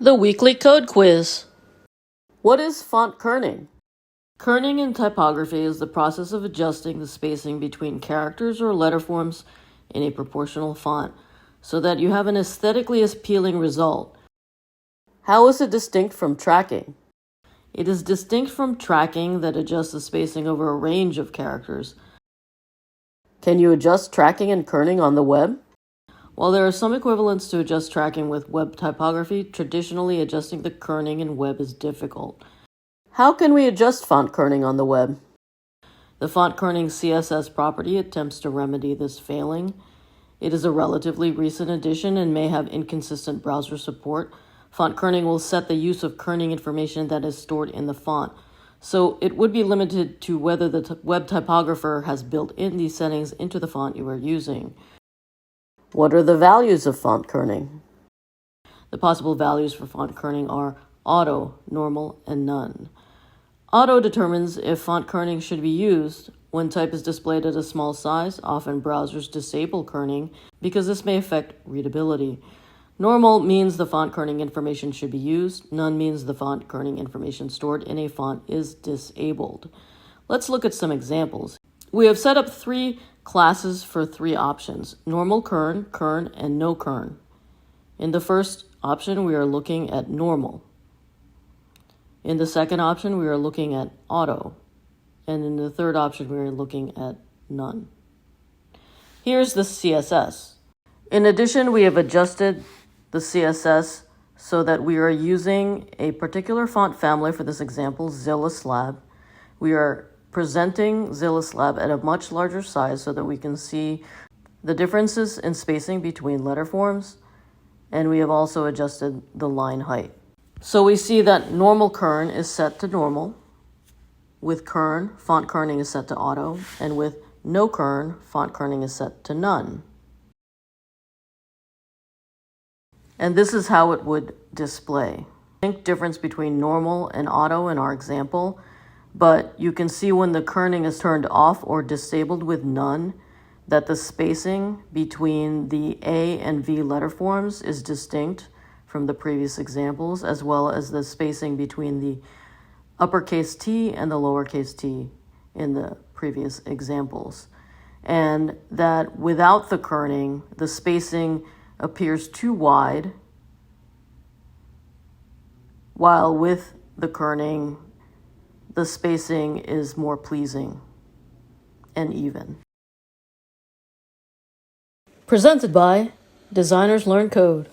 The weekly code quiz. What is font-kerning? Kerning in typography is the process of adjusting the spacing between characters or letter forms in a proportional font so that you have an aesthetically appealing result. How is it distinct from tracking? It is distinct from tracking that adjusts the spacing over a range of characters. Can you adjust tracking and kerning on the web? While there are some equivalents to adjust tracking with web typography, traditionally adjusting the kerning in web is difficult. How can we adjust font kerning on the web? The font kerning CSS property attempts to remedy this failing. It is a relatively recent addition and may have inconsistent browser support. Font kerning will set the use of kerning information that is stored in the font, so it would be limited to whether the web typographer has built in these settings into the font you are using. What are the values of font kerning? The possible values for font kerning are auto, normal, and none. Auto determines if font kerning should be used. When type is displayed at a small size, often browsers disable kerning because this may affect readability. Normal means the font kerning information should be used. None means the font kerning information stored in a font is disabled. Let's look at some examples. We have set up 3 classes for 3 options: normal kern, kern, and no kern. In the first option, we are looking at normal. In the second option, we are looking at auto. And in the third option, we are looking at none. Here's the CSS. In addition, we have adjusted the CSS so that we are using a particular font family for this example, Zilla Slab. We are presenting Zilla Slab at a much larger size so that we can see the differences in spacing between letter forms, and we have also adjusted the line height. So we see that normal kern is set to normal. With kern, font kerning is set to auto, and with no kern, font kerning is set to none. And this is how it would display. Distinct difference between normal and auto in our example, but you can see when the kerning is turned off or disabled with none, that the spacing between the A and V letter forms is distinct from the previous examples, as well as the spacing between the uppercase T and the lowercase t in the previous examples. And that without the kerning, the spacing appears too wide, while with the kerning, the spacing is more pleasing and even. Presented by Designers Learn Code.